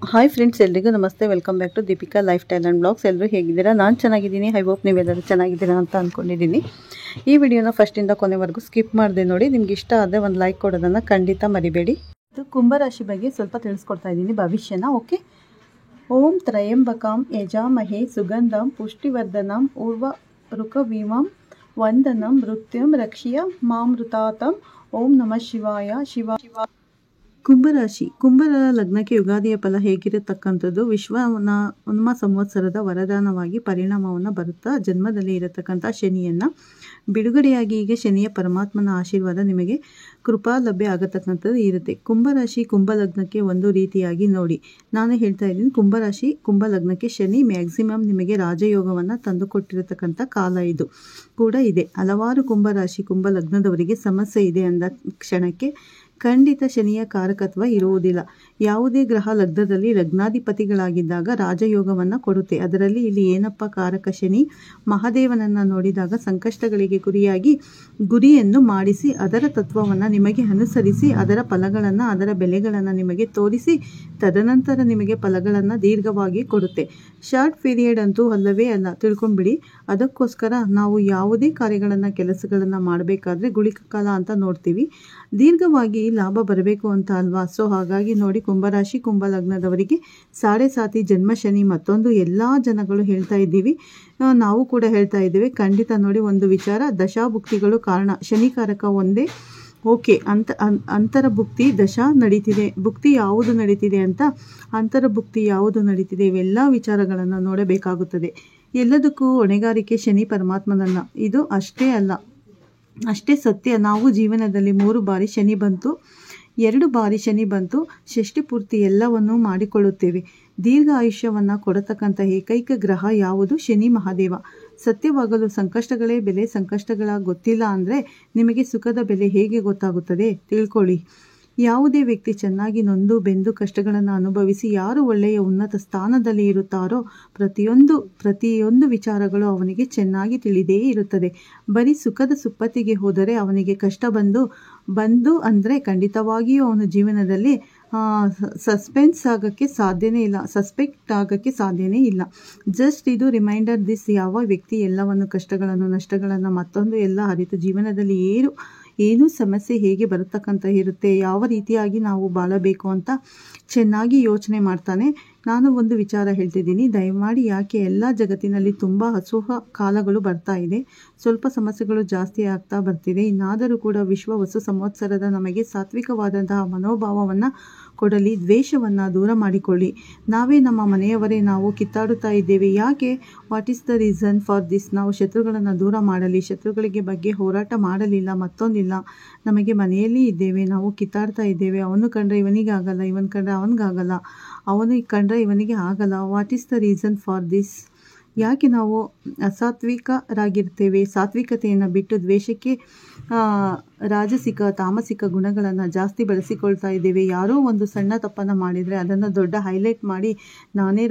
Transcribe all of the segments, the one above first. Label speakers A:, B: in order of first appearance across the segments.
A: Hi friends, ಎಲ್ರಿಗೂ ನಮಸ್ತೆ. Welcome back to Deepika life style and blogs. ಎಲ್ಲರೂ ಹೇಗಿದ್ದೀರಾ? ನಾನು ಚೆನ್ನಾಗಿದ್ದೀನಿ. ಐ ಹೋಪ್ ನೀವೆಲ್ಲರೂ ಚೆನ್ನಾಗಿದ್ದೀರಾ ಅಂತ ಅಂದ್ಕೊಂಡಿದ್ದೀನಿ. ಈ ವಿಡಿಯೋನ ಫಸ್ಟಿಂದ ಕೊನೆವರೆಗೂ ಸ್ಕಿಪ್ ಮಾಡಿದೆ ನೋಡಿ. ನಿಮ್ಗೆ ಇಷ್ಟ ಆದರೆ ಒಂದು ಲೈಕ್ ಕೊಡೋದನ್ನು ಖಂಡಿತ ಮರಿಬೇಡಿ. ಇದು ಕುಂಭರಾಶಿ ಬಗ್ಗೆ ಸ್ವಲ್ಪ ತಿಳಿಸ್ಕೊಡ್ತಾ ಇದ್ದೀನಿ, ಭವಿಷ್ಯನ. ಓಕೆ. ಓಂ ತ್ರಯಂಬಕಂ ಯಜಾಮಹೇ ಸುಗಂಧಂ ಪುಷ್ಟಿವರ್ಧನಂ ಉರ್ವಾರುಕಮಿವ ವಂದನಂ ಮೃತ್ಯುಂ ರಕ್ಷಿಯ ಮಾಮೃತಾತಂ. ಓಂ ನಮಃ ಶಿವಾಯ. ಕುಂಭರಾಶಿ, ಕುಂಭರ ಲಗ್ನಕ್ಕೆ ಯುಗಾದಿಯ ಫಲ ಹೇಗಿರತಕ್ಕಂಥದ್ದು? ವಿಶ್ವನಾಮ ಸಂವತ್ಸರದ ವರದಾನವಾಗಿ ಪರಿಣಾಮವನ್ನು ಬರುತ್ತಾ ಜನ್ಮದಲ್ಲಿ ಇರತಕ್ಕಂಥ ಶನಿಯನ್ನು ಬಿಡುಗಡೆಯಾಗಿ ಈಗ ಶನಿಯ ಪರಮಾತ್ಮನ ಆಶೀರ್ವಾದ ನಿಮಗೆ ಕೃಪಾ ಲಭ್ಯ ಆಗತಕ್ಕಂಥದ್ದು ಇರುತ್ತೆ. ಕುಂಭರಾಶಿ ಕುಂಭ ಲಗ್ನಕ್ಕೆ ಒಂದು ರೀತಿಯಾಗಿ ನೋಡಿ, ನಾನು ಹೇಳ್ತಾ ಇದ್ದೀನಿ, ಕುಂಭರಾಶಿ ಕುಂಭ ಲಗ್ನಕ್ಕೆ ಶನಿ ಮ್ಯಾಕ್ಸಿಮಮ್ ನಿಮಗೆ ರಾಜಯೋಗವನ್ನು ತಂದುಕೊಟ್ಟಿರತಕ್ಕಂಥ ಕಾಲ ಇದು ಕೂಡ ಇದೆ. ಹಲವಾರು ಕುಂಭರಾಶಿ ಕುಂಭ ಲಗ್ನದವರಿಗೆ ಸಮಸ್ಯೆ ಇದೆ ಅಂದ ಕ್ಷಣಕ್ಕೆ ಖಂಡಿತ ಶನಿಯ ಕಾರಕತ್ವ ಇರುವುದಿಲ್ಲ. ಯಾವುದೇ ಗ್ರಹ ಲಗ್ನದಲ್ಲಿ ಲಗ್ನಾಧಿಪತಿಗಳಾಗಿದ್ದಾಗ ರಾಜಯೋಗವನ್ನು ಕೊಡುತ್ತೆ. ಅದರಲ್ಲಿ ಇಲ್ಲಿ ಏನಪ್ಪ ಕಾರಕ? ಶನಿ. ಮಹಾದೇವನನ್ನು ನೋಡಿದಾಗ ಸಂಕಷ್ಟಗಳಿಗೆ ಗುರಿಯಾಗಿ ಗುರಿಯನ್ನು ಮಾಡಿಸಿ ಅದರ ತತ್ವವನ್ನು ನಿಮಗೆ ಅನುಸರಿಸಿ ಅದರ ಫಲಗಳನ್ನು ಅದರ ಬೆಲೆಗಳನ್ನು ನಿಮಗೆ ತೋರಿಸಿ ತದನಂತರ ನಿಮಗೆ ಫಲಗಳನ್ನು ದೀರ್ಘವಾಗಿ ಕೊಡುತ್ತೆ. ಶಾರ್ಟ್ ಪೀರಿಯಡ್ ಅಂತೂ ಅಲ್ಲವೇ ಅಲ್ಲ, ತಿಳ್ಕೊಂಬಿಡಿ. ಅದಕ್ಕೋಸ್ಕರ ನಾವು ಯಾವುದೇ ಕಾರ್ಯಗಳನ್ನು ಕೆಲಸಗಳನ್ನು ಮಾಡಬೇಕಾದ್ರೆ ಗುಳಿಕ ಕಾಲ ಅಂತ ನೋಡ್ತೀವಿ. ದೀರ್ಘವಾಗಿ ಲಾಭ ಬರಬೇಕು ಅಂತ ಅಲ್ವಾ? ಸೊ ಹಾಗಾಗಿ ನೋಡಿ, ಕುಂಭರಾಶಿ ಕುಂಭ ಲಗ್ನದವರಿಗೆ ಸಾಡೆ ಸಾತಿ ಜನ್ಮ ಶನಿ ಮತ್ತೊಂದು ಎಲ್ಲ ಜನಗಳು ಹೇಳ್ತಾ ಇದ್ದೀವಿ, ನಾವು ಕೂಡ ಹೇಳ್ತಾ ಇದ್ದೀವಿ. ಖಂಡಿತ ನೋಡಿ, ಒಂದು ವಿಚಾರ, ದಶಾಭುಕ್ತಿಗಳು ಕಾರಣ. ಶನಿಕಾರಕ ಒಂದೇ, ಓಕೆ. ಅಂತರ ಭುಕ್ತಿ ದಶಾ ನಡೀತಿದೆ, ಭುಕ್ತಿ ಯಾವುದು ನಡೀತಿದೆ ಅಂತ, ಅಂತರ ಭುಕ್ತಿ ಯಾವುದು ನಡೀತಿದೆ, ಇವೆಲ್ಲ ವಿಚಾರಗಳನ್ನು ನೋಡಬೇಕಾಗುತ್ತದೆ. ಎಲ್ಲದಕ್ಕೂ ಹೊಣೆಗಾರಿಕೆ ಶನಿ ಪರಮಾತ್ಮನಲ್ಲ. ಇದು ಅಷ್ಟೇ ಸತ್ಯ. ನಾವು ಜೀವನದಲ್ಲಿ 3 ಬಾರಿ ಶನಿ ಬಂತು, 2 ಬಾರಿ ಶನಿ ಬಂತು, ಷಷ್ಠಿ ಪೂರ್ತಿ ಎಲ್ಲವನ್ನೂ ಮಾಡಿಕೊಳ್ಳುತ್ತೇವೆ. ದೀರ್ಘ ಆಯುಷ್ಯವನ್ನು ಕೊಡತಕ್ಕಂಥ ಏಕೈಕ ಗ್ರಹ ಯಾವುದು? ಶನಿ ಮಹಾದೇವ. ಸತ್ಯವಾಗಲು ಸಂಕಷ್ಟಗಳೇ ಬೆಲೆ. ಸಂಕಷ್ಟಗಳ ಗೊತ್ತಿಲ್ಲ ಅಂದರೆ ನಿಮಗೆ ಸುಖದ ಬೆಲೆ ಹೇಗೆ ಗೊತ್ತಾಗುತ್ತದೆ? ತಿಳ್ಕೊಳ್ಳಿ. ಯಾವುದೇ ವ್ಯಕ್ತಿ ಚೆನ್ನಾಗಿ ನೊಂದು ಬೆಂದು ಕಷ್ಟಗಳನ್ನು ಅನುಭವಿಸಿ ಯಾರು ಒಳ್ಳೆಯ ಉನ್ನತ ಸ್ಥಾನದಲ್ಲಿ ಇರುತ್ತಾರೋ ಪ್ರತಿಯೊಂದು ವಿಚಾರಗಳು ಅವನಿಗೆ ಚೆನ್ನಾಗಿ ತಿಳಿದೇ ಇರುತ್ತದೆ. ಬರೀ ಸುಖದ ಸುಪ್ಪತ್ತಿಗೆ ಹೋದರೆ ಅವನಿಗೆ ಕಷ್ಟ ಬಂದು ಅಂದರೆ ಖಂಡಿತವಾಗಿಯೂ ಅವನ ಜೀವನದಲ್ಲಿ ಸಸ್ಪೆಕ್ಟ್ ಆಗೋಕ್ಕೆ ಸಾಧ್ಯನೇ ಇಲ್ಲ. ಜಸ್ಟ್ ಇದು ರಿಮೈಂಡರ್ ದಿಸ್. ಯಾವ ವ್ಯಕ್ತಿ ಎಲ್ಲವನ್ನು ಕಷ್ಟಗಳನ್ನು ನಷ್ಟಗಳನ್ನು ಮತ್ತೊಂದು ಎಲ್ಲ ಅರಿತು ಜೀವನದಲ್ಲಿ ಏನು ಸಮಸ್ಯೆ ಹೇಗೆ ಬರತಕ್ಕಂಥ ಇರುತ್ತೆ, ಯಾವ ರೀತಿಯಾಗಿ ನಾವು ಬಾಳಬೇಕು ಅಂತ ಚೆನ್ನಾಗಿ ಯೋಚನೆ ಮಾಡ್ತಾನೆ. ನಾನು ಒಂದು ವಿಚಾರ ಹೇಳ್ತಿದ್ದೀನಿ, ದಯಮಾಡಿ. ಯಾಕೆ ಎಲ್ಲ ಜಗತ್ತಿನಲ್ಲಿ ತುಂಬ ಅಸುಖ ಕಾಲಗಳು ಬರ್ತಾ ಇದೆ, ಸ್ವಲ್ಪ ಸಮಸ್ಯೆಗಳು ಜಾಸ್ತಿ ಆಗ್ತಾ ಬರ್ತಿದೆ. ಇನ್ನಾದರೂ ಕೂಡ ವಿಶ್ವ ವಸು ಸಂವತ್ಸರದ ನಮಗೆ ಸಾತ್ವಿಕವಾದಂತಹ ಮನೋಭಾವವನ್ನು ಕೊಡಲಿ. ದ್ವೇಷವನ್ನು ದೂರ ಮಾಡಿಕೊಳ್ಳಿ. ನಾವೇ ನಮ್ಮ ಮನೆಯವರೇ ನಾವು ಕಿತ್ತಾಡುತ್ತಾ ಇದ್ದೇವೆ. ಯಾಕೆ? What is the reason for this? ನಾವು ಶತ್ರುಗಳನ್ನು ದೂರ ಮಾಡಲಿ, ಶತ್ರುಗಳಿಗೆ ಬಗ್ಗೆ ಹೋರಾಟ ಮಾಡಲಿಲ್ಲ, ಮತ್ತೊಂದಿಲ್ಲ. ನಮಗೆ ಮನೆಯಲ್ಲಿ ಇದ್ದೇವೆ, ನಾವು ಕಿತ್ತಾಡ್ತಾ ಇದ್ದೇವೆ. ಅವನು ಕಂಡ್ರೆ ಇವನಿಗಾಗಲ್ಲ, ಇವನು ಕಂಡ್ರೆ ಅವನಿಗಾಗಲ್ಲ, ಅವನು ಕಂಡ್ರೆ ಇವನಿಗೆ ಆಗಲ್ಲ. What is the reason for this? ಯಾಕೆ ನಾವು ಅಸಾತ್ವಿಕರಾಗಿರ್ತೇವೆ? ಸಾತ್ವಿಕತೆಯನ್ನು ಬಿಟ್ಟು ದ್ವೇಷಕ್ಕೆ ರಾಜಸಿಕ ತಾಮಸಿಕ ಗುಣಗಳನ್ನು ಜಾಸ್ತಿ ಬಳಸಿಕೊಳ್ತಾ ಇದ್ದೇವೆ. ಯಾರೋ ಒಂದು ಸಣ್ಣ ತಪ್ಪನ್ನು ಮಾಡಿದರೆ ಅದನ್ನು ದೊಡ್ಡ ಹೈಲೈಟ್ ಮಾಡಿ ನಾನೇ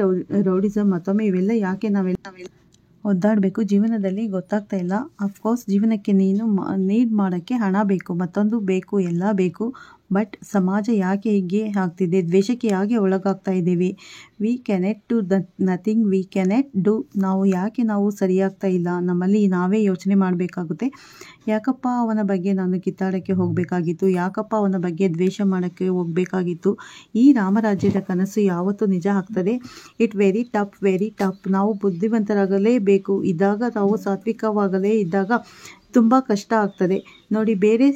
A: ರೌಡಿಸಮ್ ಮತ್ತೊಮ್ಮೆ ಇವೆಲ್ಲ ಯಾಕೆ ನಾವೆಲ್ಲ ಒದ್ದಾಡಬೇಕು? ಜೀವನದಲ್ಲಿ ಗೊತ್ತಾಗ್ತಾ ಇಲ್ಲ. ಅಫ್ಕೋರ್ಸ್ ಜೀವನಕ್ಕೆ ನೀಡ್ ಮಾಡೋಕ್ಕೆ ಹಣ ಬೇಕು, ಮತ್ತೊಂದು ಬೇಕು, ಎಲ್ಲ ಬೇಕು. ಬಟ್ ಸಮಾಜ ಯಾಕೆ ಹೀಗೆ ಆಗ್ತಿದೆ? ದ್ವೇಷಕ್ಕೆ ಯಾಕೆ ಒಳಗಾಗ್ತಾ ಇದ್ದೀವಿ? We cannot do nothing we cannot do. ನಾವು ಸರಿಯಾಗ್ತಾ ಇಲ್ಲ. ನಮ್ಮಲ್ಲಿ ನಾವೇ ಯೋಚನೆ ಮಾಡಬೇಕಾಗುತ್ತೆ. ಯಾಕಪ್ಪ ಅವನ ಬಗ್ಗೆ ನಾನು ಕಿತ್ತಾಡೋಕ್ಕೆ ಹೋಗಬೇಕಾಗಿತ್ತು? ಯಾಕಪ್ಪ ಅವನ ಬಗ್ಗೆ ದ್ವೇಷ ಮಾಡೋಕ್ಕೆ ಹೋಗಬೇಕಾಗಿತ್ತು? ಈ ರಾಮರಾಜ್ಯದ ಕನಸು ಯಾವತ್ತೂ ನಿಜ ಆಗ್ತದೆ? It very tough. ನಾವು ಬುದ್ಧಿವಂತರಾಗಲೇಬೇಕು. ಇದ್ದಾಗ ನಾವು ಸಾತ್ವಿಕವಾಗಲೇ ಇದ್ದಾಗ ತುಂಬ ಕಷ್ಟ ಆಗ್ತದೆ ನೋಡಿ. ಬೇರೆ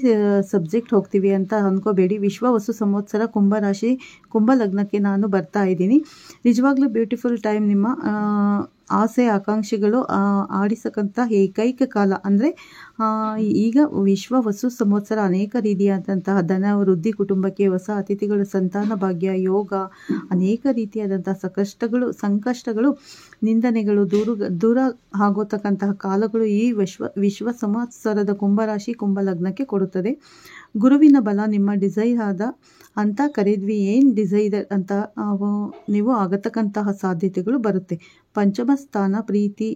A: ಸಬ್ಜೆಕ್ಟ್ ಹೋಗ್ತೀವಿ ಅಂತ ಅಂದ್ಕೋಬೇಡಿ. ವಿಶ್ವ ವಸು ಸಂವತ್ಸರ ಕುಂಭರಾಶಿ ಕುಂಭ ಲಗ್ನಕ್ಕೆ ನಾನು ಬರ್ತಾ ಇದ್ದೀನಿ. ನಿಜವಾಗ್ಲೂ ಬ್ಯೂಟಿಫುಲ್ ಟೈಮ್. ನಿಮ್ಮ ಆಸೆ ಆಕಾಂಕ್ಷೆಗಳು ಆಡಿಸಕ್ಕಂಥ ಏಕೈಕ ಕಾಲ ಅಂದರೆ ಈಗ ವಿಶ್ವ ವಸು ಸಂವತ್ಸರ. ಅನೇಕ ರೀತಿಯಾದಂತಹ ಧನ ವೃದ್ಧಿ, ಕುಟುಂಬಕ್ಕೆ ಹೊಸ ಅತಿಥಿಗಳು, ಸಂತಾನ ಭಾಗ್ಯ, ಯೋಗ, ಅನೇಕ ರೀತಿಯಾದಂತಹ ಸಂಕಷ್ಟಗಳು, ನಿಂದನೆಗಳು ದೂರ ಆಗೋತಕ್ಕಂತಹ ಕಾಲಗಳು ಈ ವಿಶ್ವ ಸಂವತ್ಸರದ ಕುಂಭರಾಶಿ ಕುಂಭ ಲಗ್ನಕ್ಕೆ ಕೊಡುತ್ತದೆ. ಗುರುವಿನ ಬಲ ನಿಮ್ಮ ಡಿಸೈರ್ ಆದ ಅಂತ ಕರೆದ್ವಿ. ಏನು ಡಿಸೈರ್ ಅಂತ ನೀವು ಆಗತಕ್ಕಂತಹ ಸಾಧ್ಯತೆಗಳು ಬರುತ್ತೆ. ಪಂಚಮ ಸ್ಥಾನ ಪ್ರೀತಿ,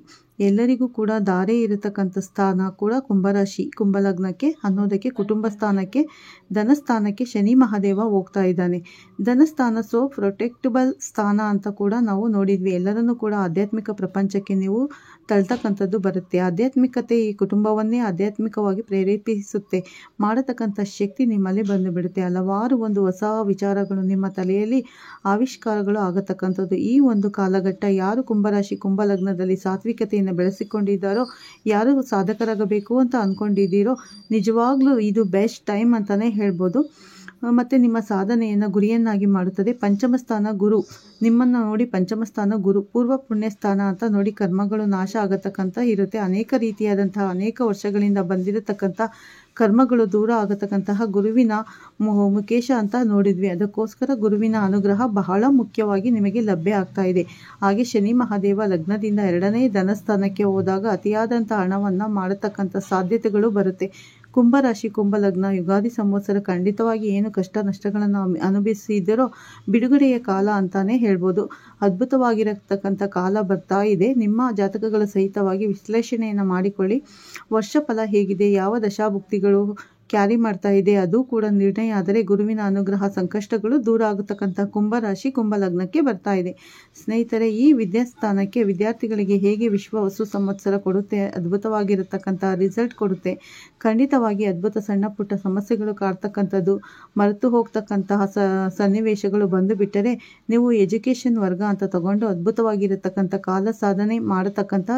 A: ಎಲ್ಲರಿಗೂ ಕೂಡ ಧಾರೆ ಇರತಕ್ಕಂಥ ಸ್ಥಾನ ಕೂಡ ಕುಂಭರಾಶಿ ಕುಂಭಲಗ್ನಕ್ಕೆ ಅನ್ನೋದಕ್ಕೆ ಕುಟುಂಬ ಸ್ಥಾನಕ್ಕೆ, ಧನಸ್ಥಾನಕ್ಕೆ ಶನಿ ಮಹಾದೇವ ಹೋಗ್ತಾ ಇದ್ದಾನೆ. ಧನಸ್ಥಾನ ಪ್ರೊಟೆಕ್ಟಬಲ್ ಸ್ಥಾನ ಅಂತ ಕೂಡ ನಾವು ನೋಡಿದ್ವಿ. ಎಲ್ಲರನ್ನೂ ಕೂಡ ಆಧ್ಯಾತ್ಮಿಕ ಪ್ರಪಂಚಕ್ಕೆ ನೀವು ತಳ್ತಕ್ಕಂಥದ್ದು ಬರುತ್ತೆ. ಆಧ್ಯಾತ್ಮಿಕತೆ ಈ ಕುಟುಂಬವನ್ನೇ ಆಧ್ಯಾತ್ಮಿಕವಾಗಿ ಪ್ರೇರೇಪಿಸುತ್ತೆ. ಮಾಡತಕ್ಕಂಥ ಶಕ್ತಿ ನಿಮ್ಮಲ್ಲಿ ಬಂದು ಬಿಡುತ್ತೆ. ಹಲವಾರು ಒಂದು ಹೊಸ ವಿಚಾರಗಳು ನಿಮ್ಮ ತಲೆಯಲ್ಲಿ ಆವಿಷ್ಕಾರಗಳು ಆಗತಕ್ಕಂಥದ್ದು ಈ ಒಂದು ಕಾಲಘಟ್ಟ. ಯಾರು ಕುಂಭರಾಶಿ ಕುಂಭಲಗ್ನದಲ್ಲಿ ಸಾತ್ವಿಕತೆಯನ್ನು ಬೆಳೆಸಿಕೊಂಡಿದ್ದಾರೋ, ಯಾರು ಸಾಧಕರಾಗಬೇಕು ಅಂತ ಅಂದ್ಕೊಂಡಿದ್ದೀರೋ, ನಿಜವಾಗ್ಲೂ ಇದು ಬೆಸ್ಟ್ ಟೈಮ್ ಅಂತಲೇ ಹೇಳ್ಬೋದು. ಮತ್ತು ನಿಮ್ಮ ಸಾಧನೆಯನ್ನು ಗುರಿಯನ್ನಾಗಿ ಮಾಡುತ್ತದೆ. ಪಂಚಮ ಸ್ಥಾನ ಗುರು ನಿಮ್ಮನ್ನು ನೋಡಿ, ಪಂಚಮ ಸ್ಥಾನ ಗುರು ಪೂರ್ವ ಪುಣ್ಯ ಸ್ಥಾನ ಅಂತ ನೋಡಿ ಕರ್ಮಗಳು ನಾಶ ಆಗತಕ್ಕಂಥ ಇರುತ್ತೆ. ಅನೇಕ ರೀತಿಯಾದಂತಹ ಅನೇಕ ವರ್ಷಗಳಿಂದ ಬಂದಿರತಕ್ಕಂಥ ಕರ್ಮಗಳು ದೂರ ಆಗತಕ್ಕಂತಹ ಗುರುವಿನ ಮುಖೇಶ ಅಂತ ನೋಡಿದ್ವಿ. ಅದಕ್ಕೋಸ್ಕರ ಗುರುವಿನ ಅನುಗ್ರಹ ಬಹಳ ಮುಖ್ಯವಾಗಿ ನಿಮಗೆ ಲಭ್ಯ ಆಗ್ತಾ ಇದೆ. ಹಾಗೆ ಶನಿ ಮಹಾದೇವ ಲಗ್ನದಿಂದ 2ನೇ ಧನಸ್ಥಾನಕ್ಕೆ ಹೋದಾಗ ಅತಿಯಾದಂಥ ಹಣವನ್ನು ಮಾಡತಕ್ಕಂಥ ಸಾಧ್ಯತೆಗಳು ಬರುತ್ತೆ. ಕುಂಭರಾಶಿ ಕುಂಭಲಗ್ನ ಯುಗಾದಿ ಸಂವತ್ಸರ ಖಂಡಿತವಾಗಿ ಏನು ಕಷ್ಟ ನಷ್ಟಗಳನ್ನು ಅನುಭವಿಸಿದರೋ ಬಿಡುಗಡೆಯ ಕಾಲ ಅಂತಾನೆ ಹೇಳ್ಬೋದು. ಅದ್ಭುತವಾಗಿರತಕ್ಕಂಥ ಕಾಲ ಬರ್ತಾ ಇದೆ. ನಿಮ್ಮ ಜಾತಕಗಳ ಸಹಿತವಾಗಿ ವಿಶ್ಲೇಷಣೆಯನ್ನು ಮಾಡಿಕೊಳ್ಳಿ. ವರ್ಷ ಫಲ ಹೇಗಿದೆ, ಯಾವ ದಶಾಭುಕ್ತಿಗಳು ಕ್ಯಾರಿ ಮಾಡ್ತಾ ಇದೆ, ಅದು ಕೂಡ ನಿರ್ಣಯ ಆದರೆ ಗುರುವಿನ ಅನುಗ್ರಹ ಸಂಕಷ್ಟಗಳು ದೂರ ಆಗತಕ್ಕಂಥ ಕುಂಭರಾಶಿ ಕುಂಭಲಗ್ನಕ್ಕೆ ಬರ್ತಾ ಇದೆ. ಸ್ನೇಹಿತರೆ, ಈ ವಿದ್ಯಾಸ್ಥಾನಕ್ಕೆ ವಿದ್ಯಾರ್ಥಿಗಳಿಗೆ ಹೇಗೆ ವಿಶ್ವ ವಸು ಸಂವತ್ಸರ ಕೊಡುತ್ತೆ, ಅದ್ಭುತವಾಗಿರತಕ್ಕಂಥ ರಿಸಲ್ಟ್ ಕೊಡುತ್ತೆ. ಖಂಡಿತವಾಗಿ ಅದ್ಭುತ. ಸಣ್ಣ ಪುಟ್ಟ ಸಮಸ್ಯೆಗಳು ಕಾಡ್ತಕ್ಕಂಥದ್ದು, ಮರೆತು ಹೋಗ್ತಕ್ಕಂತಹ ಸನ್ನಿವೇಶಗಳು ಬಂದು ಬಿಟ್ಟರೆ ನೀವು ಎಜುಕೇಷನ್ ವರ್ಗ ಅಂತ ತಗೊಂಡು ಅದ್ಭುತವಾಗಿರತಕ್ಕಂಥ ಕಾಲ ಸಾಧನೆ ಮಾಡತಕ್ಕಂಥ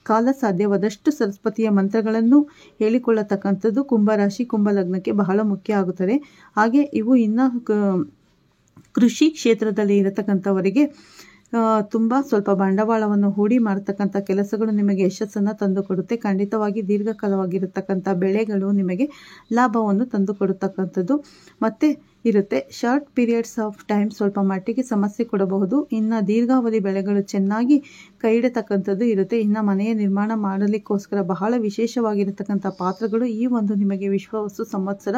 A: ಕಾಲ ಸಾಧ್ಯವಾದಷ್ಟು ಸರಸ್ವತಿಯ ಮಂತ್ರಗಳನ್ನು ಹೇಳಿಕೊಳ್ಳತಕ್ಕಂಥದ್ದು ಕುಂಭರಾಶಿ ಕುಂಭಲಗ್ನಕ್ಕೆ ಬಹಳ ಮುಖ್ಯ ಆಗುತ್ತದೆ. ಹಾಗೆ ಇವು ಇನ್ನು ಕೃಷಿ ಕ್ಷೇತ್ರದಲ್ಲಿ ಇರತಕ್ಕಂಥವರಿಗೆ ತುಂಬ ಸ್ವಲ್ಪ ಬಂಡವಾಳವನ್ನು ಹೂಡಿ ಮಾಡತಕ್ಕಂಥ ಕೆಲಸಗಳು ನಿಮಗೆ ಯಶಸ್ಸನ್ನು ತಂದುಕೊಡುತ್ತೆ. ಖಂಡಿತವಾಗಿ ದೀರ್ಘಕಾಲವಾಗಿರತಕ್ಕಂಥ ಬೆಳೆಗಳು ನಿಮಗೆ ಲಾಭವನ್ನು ತಂದುಕೊಡತಕ್ಕಂಥದ್ದು ಮತ್ತೆ ಇರುತ್ತೆ. ಶಾರ್ಟ್ ಪೀರಿಯಡ್ಸ್ ಆಫ್ ಟೈಮ್ ಸ್ವಲ್ಪ ಮಟ್ಟಿಗೆ ಸಮಸ್ಯೆ ಕೊಡಬಹುದು. ಇನ್ನು ದೀರ್ಘಾವಧಿ ಬೆಳೆಗಳು ಚೆನ್ನಾಗಿ ಕೈ ಹಿಡತಕ್ಕಂಥದ್ದು ಇರುತ್ತೆ. ಇನ್ನು ಮನೆಯ ನಿರ್ಮಾಣ ಮಾಡಲಿಕ್ಕೋಸ್ಕರ ಬಹಳ ವಿಶೇಷವಾಗಿರತಕ್ಕಂಥ ಪಾತ್ರಗಳು ಈ ಒಂದು ನಿಮಗೆ ವಿಶ್ವವಸ್ತು ಸಂವತ್ಸರ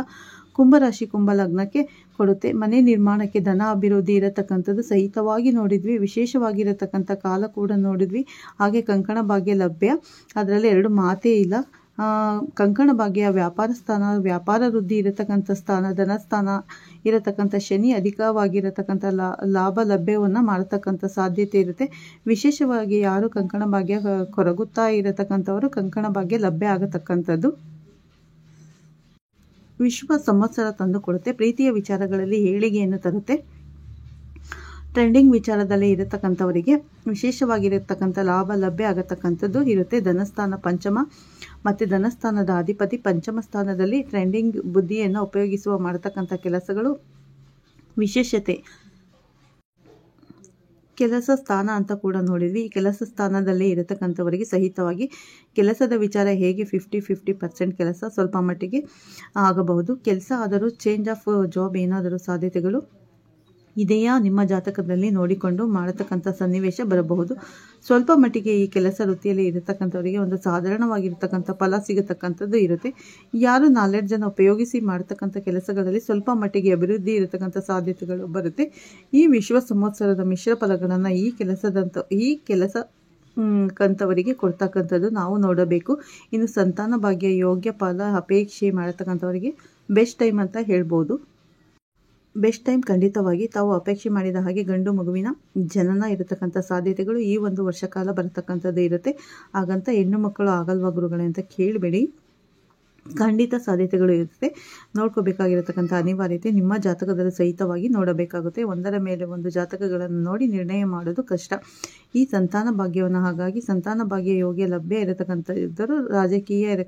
A: ಕುಂಭರಾಶಿ ಕುಂಭಲಗ್ನಕ್ಕೆ ಕೊಡುತ್ತೆ. ಮನೆ ನಿರ್ಮಾಣಕ್ಕೆ ಧನ ಅಭಿವೃದ್ಧಿ ಇರತಕ್ಕಂಥದ್ದು ಸಹಿತವಾಗಿ ನೋಡಿದ್ವಿ. ವಿಶೇಷವಾಗಿರತಕ್ಕಂಥ ಕಾಲ ಕೂಡ ನೋಡಿದ್ವಿ. ಹಾಗೆ ಕಂಕಣ ಭಾಗ್ಯ ಲಭ್ಯ, ಅದರಲ್ಲಿ 2 ಮಾತೇ ಇಲ್ಲ. ಕಂಕಣ ಭಾಗ್ಯ ವ್ಯಾಪಾರ ಸ್ಥಾನ, ವ್ಯಾಪಾರ ವೃದ್ಧಿ ಇರತಕ್ಕಂಥ ಸ್ಥಾನ, ಧನಸ್ಥಾನ ಇರತಕ್ಕಂಥ ಶನಿ ಅಧಿಕವಾಗಿರತಕ್ಕಂಥ ಲಾಭ ಲಭ್ಯವನ್ನು ಮಾಡತಕ್ಕಂಥ ಸಾಧ್ಯತೆ ಇರುತ್ತೆ. ವಿಶೇಷವಾಗಿ ಯಾರು ಕಂಕಣ ಭಾಗ್ಯ ಕೊರಗುತ್ತಾ ಇರತಕ್ಕಂಥವರು ಕಂಕಣ ಭಾಗ್ಯ ಲಭ್ಯ ಆಗತಕ್ಕಂಥದ್ದು ವಿಶ್ವ ಸಂವತ್ಸರ ತಂದುಕೊಡುತ್ತೆ. ಪ್ರೀತಿಯ ವಿಚಾರಗಳಲ್ಲಿ ಏಳಿಗೆಯನ್ನು ತರುತ್ತೆ. ಟ್ರೆಂಡಿಂಗ್ ವಿಚಾರದಲ್ಲಿ ಇರತಕ್ಕಂಥವರಿಗೆ ವಿಶೇಷವಾಗಿರತಕ್ಕಂಥ ಲಾಭ ಲಭ್ಯ ಆಗತಕ್ಕಂಥದ್ದು ಇರುತ್ತೆ. ಧನಸ್ಥಾನ ಪಂಚಮ ಮತ್ತು ಧನಸ್ಥಾನದ ಅಧಿಪತಿ ಪಂಚಮ ಸ್ಥಾನದಲ್ಲಿ ಟ್ರೆಂಡಿಂಗ್ ಬುದ್ಧಿಯನ್ನು ಉಪಯೋಗಿಸುವ ಮಾಡತಕ್ಕಂಥ ಕೆಲಸಗಳು ವಿಶೇಷತೆ. ಕೆಲಸ ಸ್ಥಾನ ಅಂತ ಕೂಡ ನೋಡಿದ್ವಿ. ಈ ಕೆಲಸ ಸ್ಥಾನದಲ್ಲಿ ಇರತಕ್ಕಂಥವರಿಗೆ ಸಹಿತವಾಗಿ ಕೆಲಸದ ವಿಚಾರ ಹೇಗೆ 50-50% ಕೆಲಸ ಸ್ವಲ್ಪ ಮಟ್ಟಿಗೆ ಆಗಬಹುದು. ಕೆಲಸ ಆದರೂ ಚೇಂಜ್ ಆಫ್ ಜಾಬ್ ಏನಾದರೂ ಸಾಧ್ಯತೆಗಳು ಇದೆಯಾ ನಿಮ್ಮ ಜಾತಕದಲ್ಲಿ ನೋಡಿಕೊಂಡು ಮಾಡತಕ್ಕಂಥ ಸನ್ನಿವೇಶ ಬರಬಹುದು. ಸ್ವಲ್ಪ ಮಟ್ಟಿಗೆ ಈ ಕೆಲಸ ವೃತ್ತಿಯಲ್ಲಿ ಇರತಕ್ಕಂಥವರಿಗೆ ಒಂದು ಸಾಧಾರಣವಾಗಿರ್ತಕ್ಕಂಥ ಫಲ ಸಿಗತಕ್ಕಂಥದ್ದು ಇರುತ್ತೆ. ಯಾರು ನಾಲೆಡ್ಜನ್ನು ಉಪಯೋಗಿಸಿ ಮಾಡತಕ್ಕಂಥ ಕೆಲಸಗಳಲ್ಲಿ ಸ್ವಲ್ಪ ಮಟ್ಟಿಗೆ ಅಭಿವೃದ್ಧಿ ಇರತಕ್ಕಂಥ ಸಾಧ್ಯತೆಗಳು ಬರುತ್ತೆ. ಈ ವಿಶ್ವ ಸಂವತ್ಸರದ ಮಿಶ್ರ ಫಲಗಳನ್ನು ಈ ಕೆಲಸ ಕಂತವರಿಗೆ ಕೊಡ್ತಕ್ಕಂಥದ್ದು ನಾವು ನೋಡಬೇಕು. ಇನ್ನು ಸಂತಾನ ಭಾಗ್ಯ ಯೋಗ್ಯ ಫಲ ಅಪೇಕ್ಷೆ ಮಾಡತಕ್ಕಂಥವರಿಗೆ ಬೆಸ್ಟ್ ಟೈಮ್ ಅಂತ ಹೇಳ್ಬೋದು. ಬೆಸ್ಟ್ ಟೈಮ್ ಖಂಡಿತವಾಗಿ ತಾವು ಅಪೇಕ್ಷೆ ಮಾಡಿದ ಹಾಗೆ ಗಂಡು ಮಗುವಿನ ಜನನ ಇರತಕ್ಕಂಥ ಸಾಧ್ಯತೆಗಳು ಈ ಒಂದು ವರ್ಷ ಕಾಲ ಬರತಕ್ಕಂಥದ್ದು ಇರುತ್ತೆ. ಹಾಗಂತ ಹೆಣ್ಣು ಮಕ್ಕಳು ಆಗಲ್ವಾ ಗುರುಗಳೇ ಅಂತ ಕೇಳಬೇಡಿ, ಖಂಡಿತ ಸಾಧ್ಯತೆಗಳು ಇರುತ್ತೆ. ನೋಡ್ಕೋಬೇಕಾಗಿರತಕ್ಕಂಥ ಅನಿವಾರ್ಯತೆ ನಿಮ್ಮ ಜಾತಕದಲ್ಲಿ ಸಹಿತವಾಗಿ ನೋಡಬೇಕಾಗುತ್ತೆ. ಒಂದರ ಮೇಲೆ ಒಂದು ಜಾತಕಗಳನ್ನು ನೋಡಿ ನಿರ್ಣಯ ಮಾಡೋದು ಕಷ್ಟ. ಈ ಸಂತಾನ ಭಾಗ್ಯವನ್ನು ಹಾಗಾಗಿ ಸಂತಾನ ಭಾಗ್ಯ ಯೋಗ್ಯ ಲಭ್ಯ ಇರತಕ್ಕಂಥದ್ದು ರಾಜಕೀಯ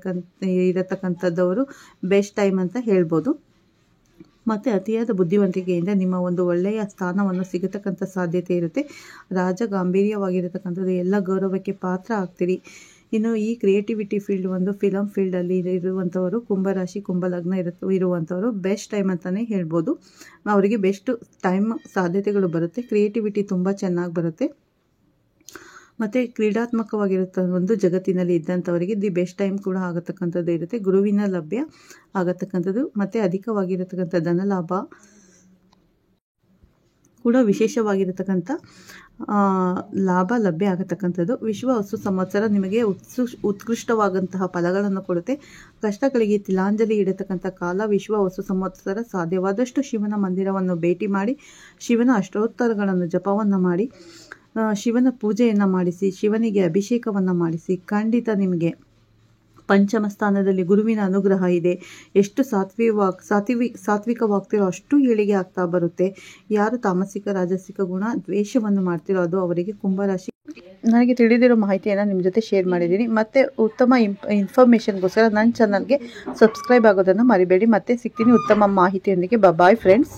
A: ಇರತಕ್ಕಂಥದ್ದವರು ಬೆಸ್ಟ್ ಟೈಮ್ ಅಂತ ಹೇಳ್ಬೋದು. ಮತ್ತು ಅತಿಯಾದ ಬುದ್ಧಿವಂತಿಕೆಯಿಂದ ನಿಮ್ಮ ಒಂದು ಒಳ್ಳೆಯ ಸ್ಥಾನವನ್ನು ಸಿಗತಕ್ಕಂಥ ಸಾಧ್ಯತೆ ಇರುತ್ತೆ. ರಾಜ ಗಾಂಭೀರ್ಯವಾಗಿರತಕ್ಕಂಥದ್ದು ಎಲ್ಲ ಗೌರವಕ್ಕೆ ಪಾತ್ರ ಆಗ್ತೀರಿ. ಇನ್ನು ಈ ಕ್ರಿಯೇಟಿವಿಟಿ ಫೀಲ್ಡ್ ಒಂದು ಫಿಲಮ್ ಫೀಲ್ಡಲ್ಲಿ ಇರುವಂಥವರು ಕುಂಭರಾಶಿ ಕುಂಭಲಗ್ನ ಇರುವಂಥವರು ಬೆಸ್ಟ್ ಟೈಮ್ ಅಂತಲೇ ಹೇಳ್ಬೋದು. ಅವರಿಗೆ ಬೆಸ್ಟ್ ಟೈಮ್ ಸಾಧ್ಯತೆಗಳು ಬರುತ್ತೆ. ಕ್ರಿಯೇಟಿವಿಟಿ ತುಂಬ ಚೆನ್ನಾಗಿ ಬರುತ್ತೆ. ಮತ್ತು ಕ್ರೀಡಾತ್ಮಕವಾಗಿರುತ್ತ ಒಂದು ಜಗತ್ತಿನಲ್ಲಿ ಇದ್ದಂಥವರಿಗೆ ದಿ ಬೆಸ್ಟ್ ಟೈಮ್ ಕೂಡ ಆಗತಕ್ಕಂಥದ್ದು ಇರುತ್ತೆ. ಗುರುವಿನ ಲಭ್ಯ ಆಗತಕ್ಕಂಥದ್ದು ಮತ್ತು ಅಧಿಕವಾಗಿರತಕ್ಕಂಥ ಧನಲಾಭ ಕೂಡ ವಿಶೇಷವಾಗಿರತಕ್ಕಂಥ ಲಾಭ ಲಭ್ಯ ಆಗತಕ್ಕಂಥದ್ದು. ವಿಶ್ವ ವಸು ಸಂವತ್ಸರ ನಿಮಗೆ ಉತ್ಕೃಷ್ಟವಾದಂತಹ ಫಲಗಳನ್ನು ಕೊಡುತ್ತೆ. ಕಷ್ಟಗಳಿಗೆ ತಿಲಾಂಜಲಿ ಇಡತಕ್ಕಂಥ ಕಾಲ ವಿಶ್ವ ವಸು ಸಂವತ್ಸರ. ಸಾಧ್ಯವಾದಷ್ಟು ಶಿವನ ಮಂದಿರವನ್ನು ಭೇಟಿ ಮಾಡಿ ಶಿವನ ಅಷ್ಟೋತ್ತರಗಳನ್ನು ಜಪವನ್ನು ಮಾಡಿ ಶಿವನ ಪೂಜೆಯನ್ನು ಮಾಡಿಸಿ ಶಿವನಿಗೆ ಅಭಿಷೇಕವನ್ನು ಮಾಡಿಸಿ ಖಂಡಿತ ನಿಮಗೆ ಪಂಚಮ ಸ್ಥಾನದಲ್ಲಿ ಗುರುವಿನ ಅನುಗ್ರಹ ಇದೆ. ಎಷ್ಟು ಸಾತ್ವಿಕವಾಗ್ತಿರೋ ಅಷ್ಟು ಏಳಿಗೆ ಆಗ್ತಾ ಬರುತ್ತೆ. ಯಾರು ತಾಮಸಿಕ ರಾಜಸಿಕ ಗುಣ ದ್ವೇಷವನ್ನು ಮಾಡ್ತಿರೋ ಅದು ಅವರಿಗೆ ಕುಂಭರಾಶಿ. ನನಗೆ ತಿಳಿದಿರೋ ಮಾಹಿತಿಯನ್ನು ನಿಮ್ಮ ಜೊತೆ ಶೇರ್ ಮಾಡಿದ್ದೀನಿ. ಮತ್ತೆ ಉತ್ತಮ ಇನ್ಫಾರ್ಮೇಷನ್ಗೋಸ್ಕರ ನನ್ನ ಚಾನಲ್ಗೆ ಸಬ್ಸ್ಕ್ರೈಬ್ ಆಗೋದನ್ನು ಮರಿಬೇಡಿ. ಮತ್ತೆ ಸಿಗ್ತೀನಿ ಉತ್ತಮ ಮಾಹಿತಿಯೊಂದಿಗೆ. Bye friends.